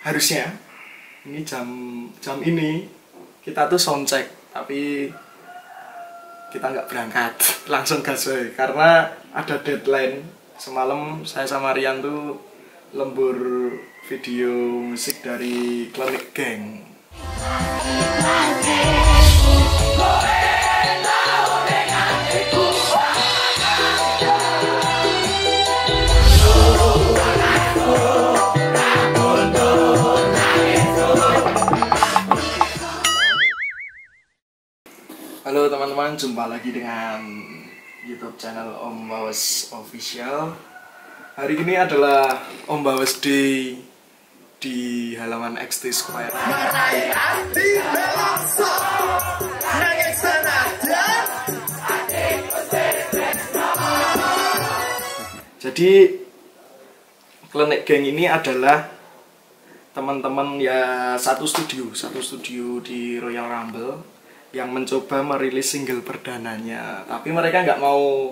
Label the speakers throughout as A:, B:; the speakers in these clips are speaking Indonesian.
A: harusnya ini jam ini kita tuh soundcheck, tapi kita nggak berangkat, langsung gas aja karena ada deadline. Semalam saya sama Rian tuh lembur video musik dari Klenik Gang. Halo teman-teman, jumpa lagi dengan YouTube channel Om Bawes Official. Hari ini adalah Om Bawes Day di halaman XT Square. Jadi Klenik Gang ini adalah teman-teman ya satu studio di Royal Rumble yang mencoba merilis single perdananya, tapi mereka nggak mau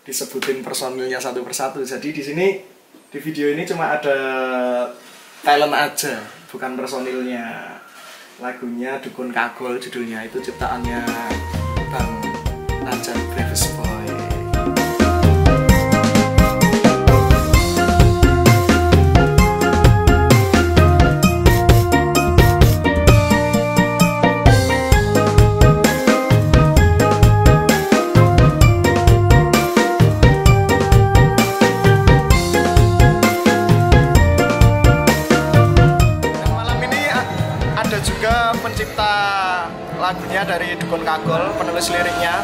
A: disebutin personilnya satu persatu. Jadi di sini di video ini cuma ada talent aja, bukan personilnya. Lagunya Dukun Kagol judulnya, itu ciptaannya Bang Najan Brevis Boy. Pencipta lagunya dari Dukun Kagol, penulis liriknya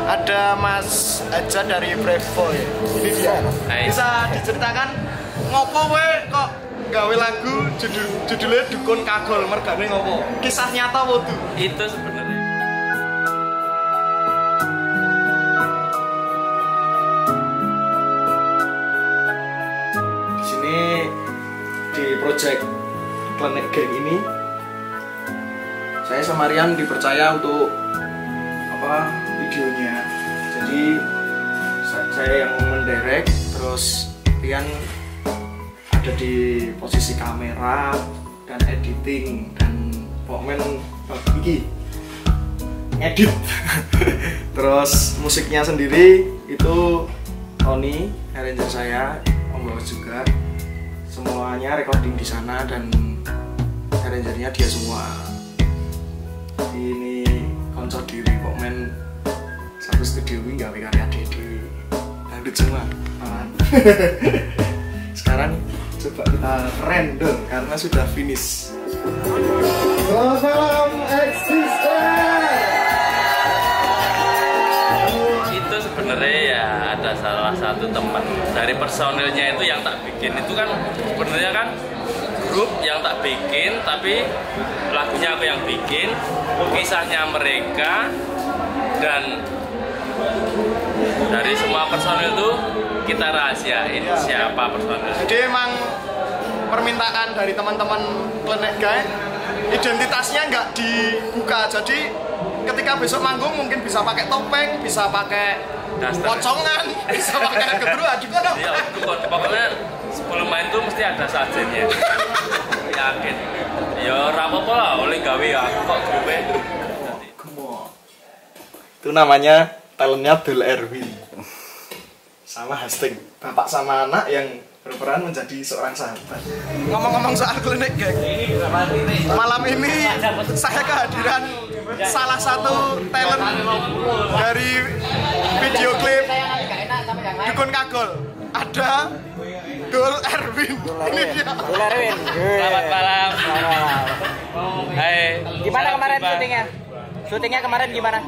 A: ada Mas Aja dari Brave Boy. Ini dia. Bisa diceritakan ngopo we kok gawe lagu judulnya Dukun Kagol, mergane ngopo? Kisah nyata wo tuh?
B: Itu sebenarnya
A: di sini di project Klenik Gang ini saya sama Rian dipercaya untuk videonya. Jadi saya yang mendirect, terus Rian ada di posisi kamera dan editing, dan pokoknya iki ngedit. Terus musiknya sendiri itu Tony, arranger saya, Om Bawes juga. Semuanya recording di sana dan arrangernya dia semua. Ini konco diri kok men satu studio ini gawe karya Dede dangdut semua aman. Sekarang coba kita render karena sudah finish. Salam eksisten.
B: itu sebenarnya ya ada salah satu teman dari personilnya itu yang tak bikin. Itu kan sebenarnya kan grup yang tak bikin, tapi lagunya aku yang bikin, kisahnya mereka, dan dari semua personil itu kita rahasiain siapa personil.
A: Jadi emang permintaan dari teman-teman Klenik Gang, identitasnya nggak dibuka. Jadi ketika besok manggung mungkin bisa pakai topeng, bisa pakai pocongan, bisa pakai kedua juga dong.
B: Iya, pokoknya sebelum main tuh mesti ada sajennya. Yakin. Ya ora apa-apa lah, oleh gawe ya kok grupe.
A: Itu namanya talentnya Dul Erwin sama Hastings, bapak sama anak yang berperan menjadi seorang sahabat. Ngomong-ngomong soal Klenik Gang, malam ini saya kehadiran salah satu talent dari video klip Dukun Kagol. Ada Dul Erwin. Ini dia.
C: Dul Erwin.
B: Selamat malam. Hai.
C: Gimana kemarin syutingnya? Syutingnya kemarin gimana?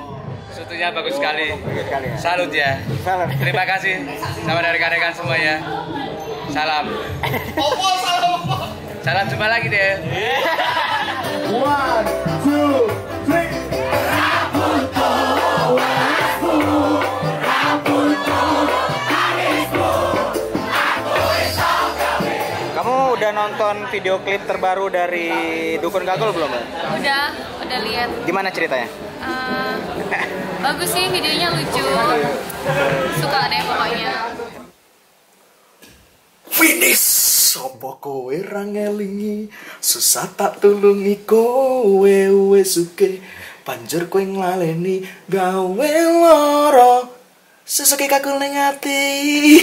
B: Syutingnya bagus sekali.
C: Bagus sekali ya.
B: Salut ya.
C: Salam.
B: Terima kasih sama dari rekan-rekan semuanya. Salam.
A: Opo salam opo?
B: Salam jumpa lagi deh.
A: 1, 2, 3.
C: Kamu udah nonton video klip terbaru dari Dukun Kagol belum?
D: Udah lihat.
C: Gimana ceritanya?
D: Bagus sih, videonya lucu. Suka deh pokoknya.
A: Finish. Sopo kowe ra ngelingi, susah tak tulungi kowe wis sugih. Banjur kowe nglaleni gawe lara. Seseke kakul ning ati.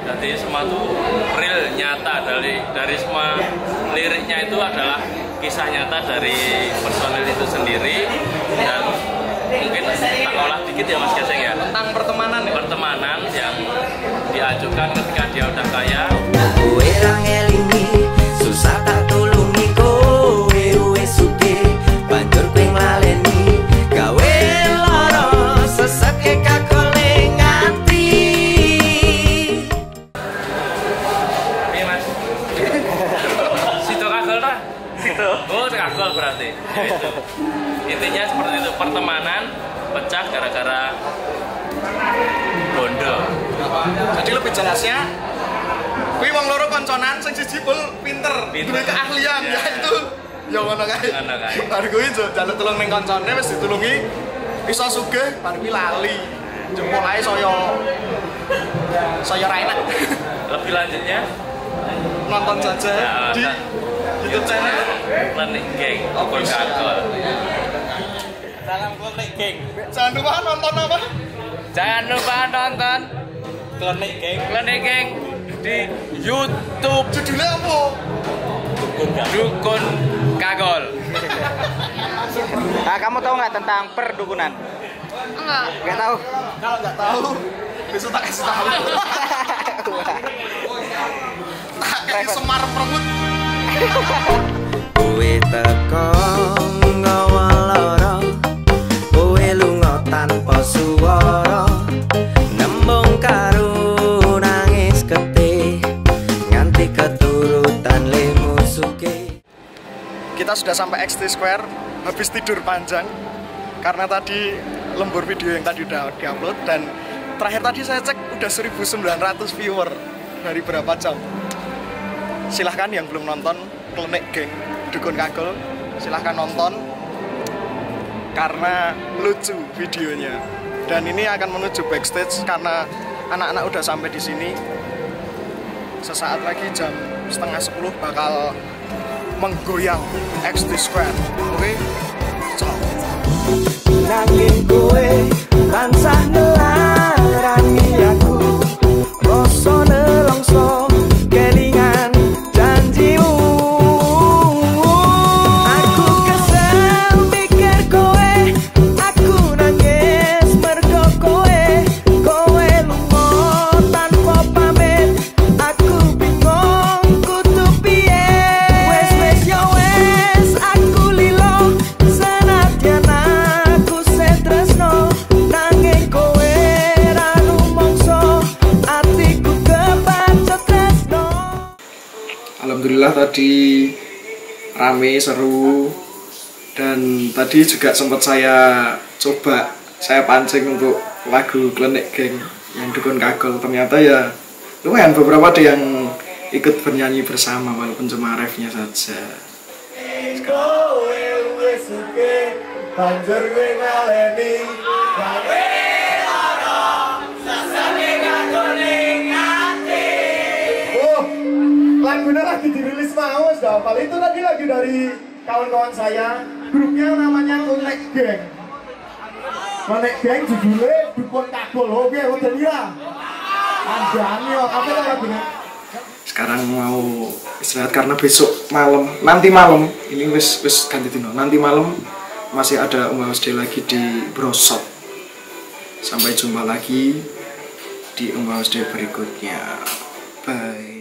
B: Jadi semua itu real nyata dari semua liriknya itu adalah kisah nyata dari personil itu sendiri dan mungkin tak olah dikit ya Mas Geseng ya
C: Tentang pertemanan ya?
B: Pertemanan yang diajukan ketika dia udah kaya.
E: Kowe ra ngelingi, susah tak tulungi kowe wis sugih. Banjur kowe nglaleni gawe lara seseke kakole ngati.
B: Oke Mas. Situ kagol ta? Situ. Oh, kagol berarti. Gitu. Intinya seperti itu, pertemanan pecah gara-gara bondo.
A: Jadi lebih jelasnya, kuwi wong loro konconan sing siji pul pinter, duwe keahlian
B: Ya.
A: ya itu. Ya ngono kae.
B: Ngono kae.
A: Bar kuwi jaluk tulung ning koncone wis ditulungi iso sugih, bar kuwi lali. Jempol ae saya ra enak.
B: Lebih lanjutnya
A: Nonton saja
B: ya,
A: di YouTube channel
B: Klenik Geng Dukun Kagol.
C: Salam Klenik Geng.
A: Jangan lupa nonton apa?
B: Jangan lupa nonton
C: Klenik Geng.
B: Klenik Geng di YouTube
A: Judulnya apa?
B: Dukun Kagol.
C: Nah, kamu tahu nggak tentang perdukunan?
D: Enggak.
C: Nggak tahu.
A: Kalau nggak tahu, besok tak kasih tahu. Tak kasih semar perebut.
E: Kowe teko nggawa lara, kowe lunga tanpa suara, nembung karo nangis getih, nganti keturutan lemu suke.
A: Kita sudah sampai XT Square, habis tidur panjang karena tadi lembur video yang tadi udah diupload dan terakhir tadi saya cek udah 1900 viewer dari berapa jam. Silahkan yang belum nonton Klenik Geng Dukun Kagol, silahkan nonton karena lucu videonya. Dan ini akan menuju backstage karena anak-anak udah sampai di sini. Sesaat lagi jam 9:30 bakal menggoyang XT Square. Oke? Ciao.
E: Nanging kowe tansah ngelarani aku, rasa nelongso kelingan janjimu. Aku kesel mikir kowe, aku nangis mergo kowe lunga tanpa pamit. Aku bingung kudu piye. Wes yo wes aku lilo senadyan aku setresno, nanging kowe ra rumangsa atiku kepancet tresno.
A: Alhamdulillah tadi rame, seru, dan tadi juga sempat saya pancing untuk lagu Klenik Geng yang Dukun Kagol. Ternyata ya lumayan, beberapa ada yang ikut bernyanyi bersama walaupun cuma refnya saja. Lagunya lagi dirilis mau, Kali itu tadi lagu dari kawan-kawan saya, grupnya namanya Klenik Geng. Klenik Geng judulnya Dukun Kagol. Oke, udah lihat. Andani, apa itu lagunya? Sekarang mau istirahat karena besok malam, nanti malam ini wis ganti dino. Nanti malam masih ada Umbawis Day lagi di Brosot. Sampai jumpa lagi di Umbawis Day berikutnya. Bye.